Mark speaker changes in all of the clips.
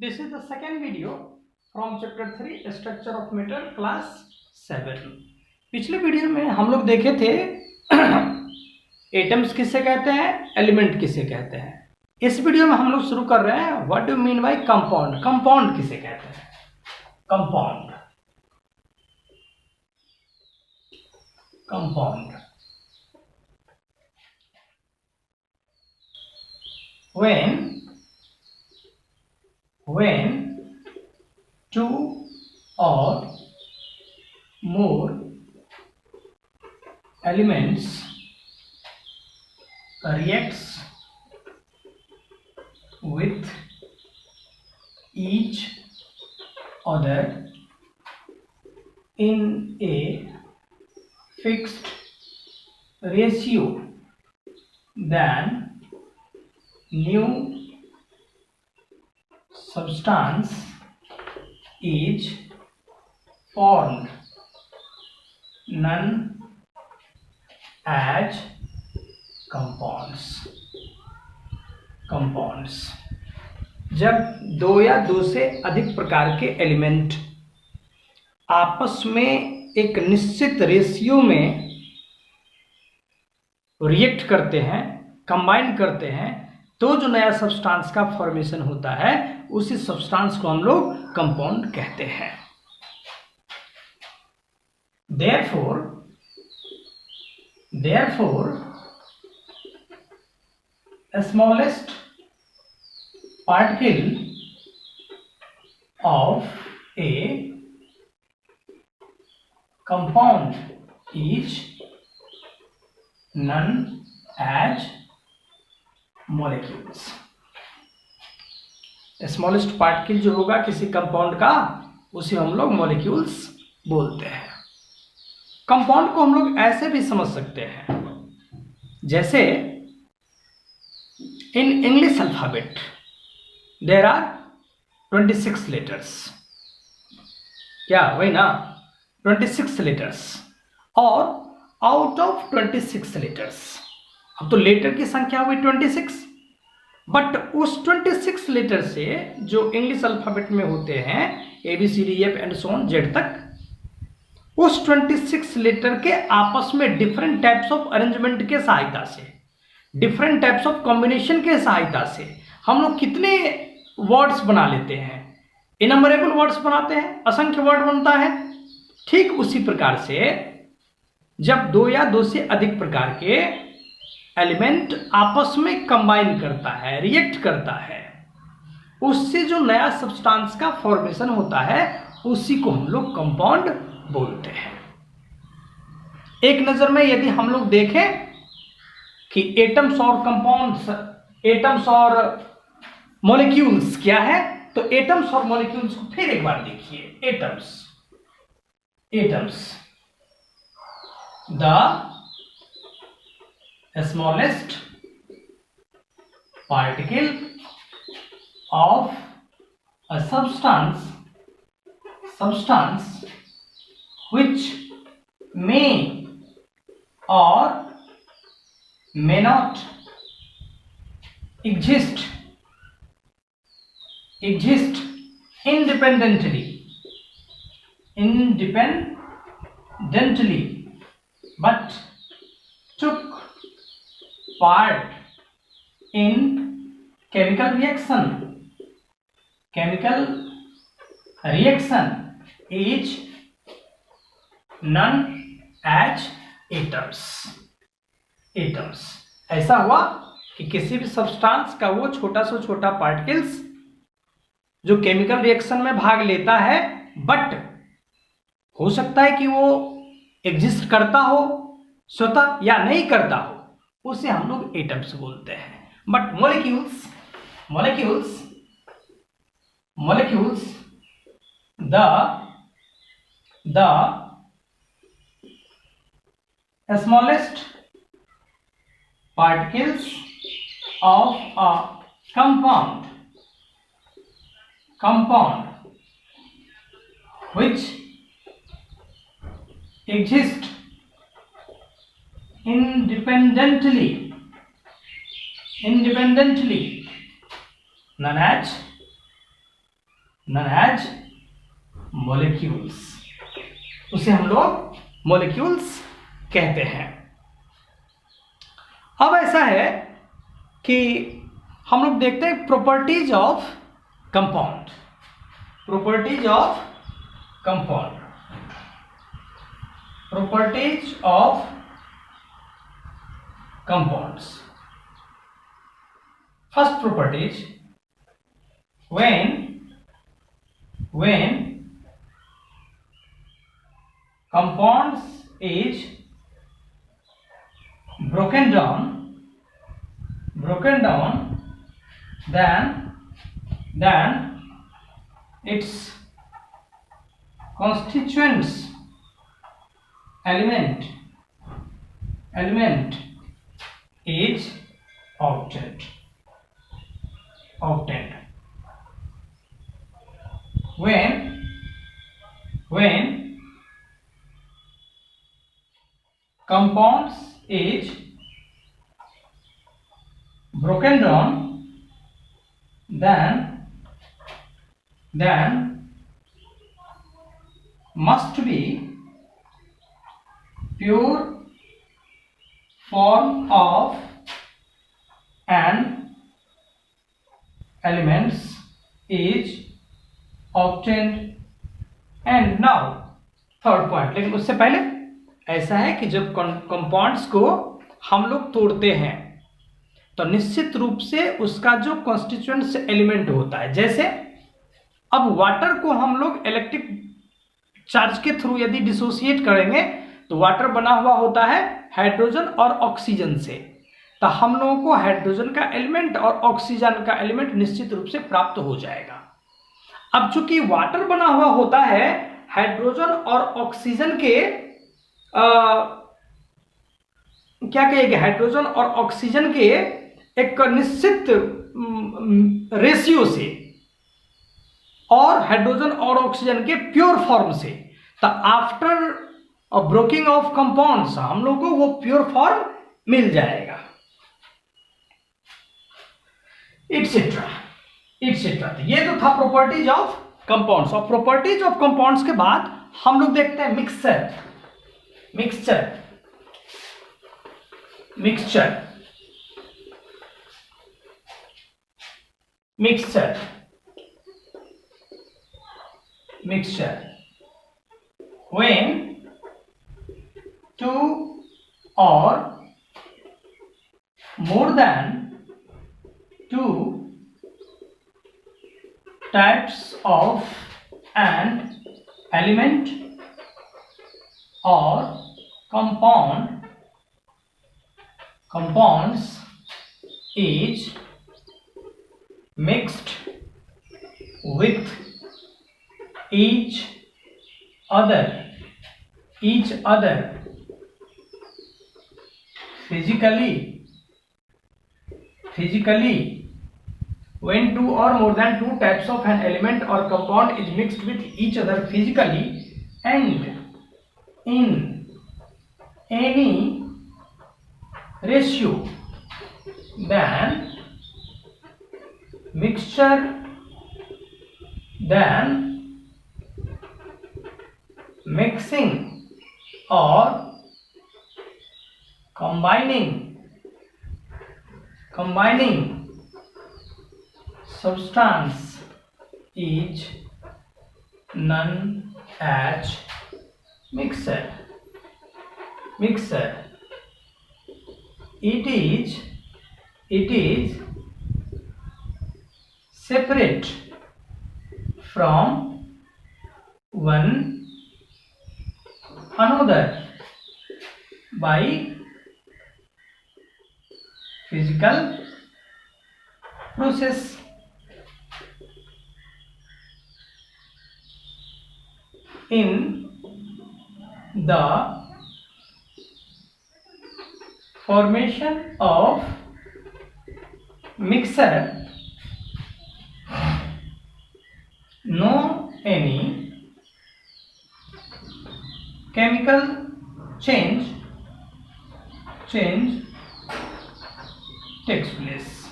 Speaker 1: This is the second video from chapter 3 structure of matter class 7। पिछले video में हम लोग देखे थे एटम्स किसे कहते हैं, एलिमेंट किसे कहते हैं। इस वीडियो में हम लोग शुरू कर रहे हैं what do mean by compound. Compound किसे कहते हैं? Compound compound when two or more elements reacts with each other in a fixed ratio, then new substance is formed, known as compounds। Compounds जब दो या दो से अधिक प्रकार के एलिमेंट आपस में एक निश्चित रेशियो में रिएक्ट करते हैं, कंबाइन करते हैं, तो जो नया सब्सटेंस का फॉर्मेशन होता है उसी सब्सटेंस को हम लोग कंपाउंड कहते हैं। therefore smallest particle of a compound is known as molecules। Smallest particle जो होगा किसी कंपाउंड का उसे हम लोग मॉलिक्यूल्स बोलते हैं। कंपाउंड को हम लोग ऐसे भी समझ सकते हैं जैसे in English alphabet there are 26 letters. क्या वही ना, 26 लेटर्स, और आउट ऑफ 26 लेटर्स, अब तो लेटर की संख्या हुई 26, बट उस 26 लेटर से जो इंग्लिश अल्फाबेट में होते हैं ABCDEF and so on Z तक, उस 26 लेटर के आपस में डिफरेंट टाइप्स ऑफ अरेंजमेंट के सहायता से, डिफरेंट टाइप्स ऑफ कॉम्बिनेशन के सहायता से हम लोग कितने वर्ड्स बना लेते हैं, इनमरेबल वर्ड्स बनाते हैं, असंख्य वर्ड बनता है। ठीक उसी प्रकार से जब दो या दो से अधिक प्रकार के एलिमेंट आपस में कंबाइन करता है, रिएक्ट करता है, उससे जो नया सब्सटेंस का फॉर्मेशन होता है उसी को हम लोग कंपाउंड बोलते हैं। एक नजर में यदि हम लोग देखें कि एटम्स और कंपाउंड्स, एटम्स और मॉलिक्यूल्स क्या है, तो एटम्स और मॉलिक्यूल्स को फिर एक बार देखिए। Atoms the smallest particle of a substance which may or may not exist independently but took part in chemical reaction is known as atoms। ऐसा हुआ कि किसी भी सब्सटेंस का वो छोटा से छोटा पार्टिकल्स जो केमिकल रिएक्शन में भाग लेता है, बट हो सकता है कि वो एग्जिस्ट करता हो स्वतः या नहीं करता हो, उसे हम लोग एटम्स बोलते हैं। But molecules the smallest particles of a compound which exist independently known as known as molecules, उसे हम लोग मॉलिक्यूल्स कहते हैं। अब ऐसा है कि हम लोग देखते हैं properties of compound, properties of compound, properties of compounds. First properties, when compounds is broken down, then its constituents element is obtained. When compounds is broken down, then must be pure form of an elements is obtained. And now third point, लेकिन उससे पहले ऐसा है कि जब compounds को हम लोग तोड़ते हैं तो निश्चित रूप से उसका जो कॉन्स्टिट्यूएंट्स एलिमेंट होता है, जैसे अब वाटर को हम लोग इलेक्ट्रिक चार्ज के थ्रू यदि डिसोसिएट करेंगे तो वाटर बना हुआ होता है हाइड्रोजन और ऑक्सीजन से, तो हम लोगों को हाइड्रोजन का एलिमेंट और ऑक्सीजन का एलिमेंट निश्चित रूप से प्राप्त हो जाएगा। अब चूंकि वाटर बना हुआ होता है हाइड्रोजन और ऑक्सीजन के क्या कहेंगे, हाइड्रोजन और ऑक्सीजन के एक निश्चित रेशियो से और हाइड्रोजन और ऑक्सीजन के प्योर फॉर्म से, तो आफ्टर ब्रोकिंग ऑफ कंपाउंड्स हम लोग को वो प्योर फॉर्म मिल जाएगा, इट्सेट्रा। ये तो था प्रॉपर्टीज ऑफ कंपाउंड्स। और प्रॉपर्टीज ऑफ कंपाउंड्स के बाद हम लोग देखते हैं mixture when two or more than two types of an element or compounds is mixed with each other physically when two or more than two types of an element or compound is mixed with each other physically and in any ratio, then mixing or combining substance is known as mixture. It is separate from one another by physical process. In the formation of mixture, no any chemical change takes place.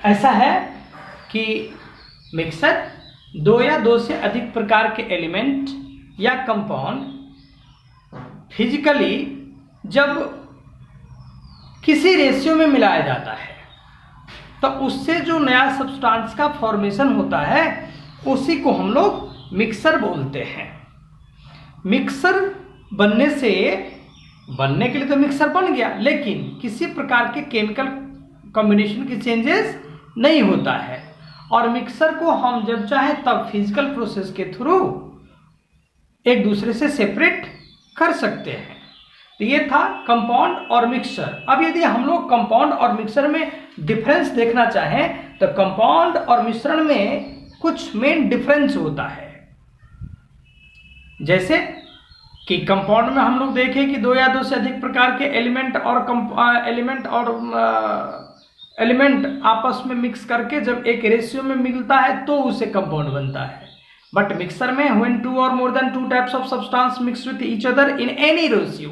Speaker 1: ऐसा है कि mixer दो या दो से अधिक प्रकार के एलिमेंट या कंपाउंड फिजिकली जब किसी रेशियो में मिलाया जाता है तो उससे जो नया सब्सटेंस का फॉर्मेशन होता है उसी को हम लोग मिक्सर बोलते हैं। मिक्सर बनने के लिए तो मिक्सर बन गया, लेकिन किसी प्रकार के केमिकल कॉम्बिनेशन की चेंजेस नहीं होता है, और मिक्सर को हम जब चाहे तब फिजिकल प्रोसेस के थ्रू एक दूसरे से सेपरेट कर सकते हैं। तो ये था कंपाउंड और मिक्सचर। अब यदि हम लोग कंपाउंड और मिक्सचर में डिफरेंस देखना चाहें तो कंपाउंड और मिश्रण में कुछ मेन डिफरेंस होता है। जैसे कि कंपाउंड में हम लोग देखें कि दो या दो से अधिक प्रकार के एलिमेंट आपस में मिक्स करके जब एक रेशियो में मिलता है तो उसे कंपाउंड बनता है। बट मिक्सर में व्हेन टू और more than two types of substance mix with each other in any ratio,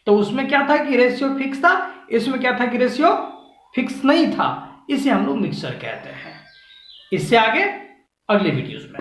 Speaker 1: तो उसमें क्या था कि रेशियो फिक्स था, इसमें क्या था कि रेशियो फिक्स नहीं था, इसे हम लोग मिक्सर कहते हैं। इससे आगे अगले वीडियोस में।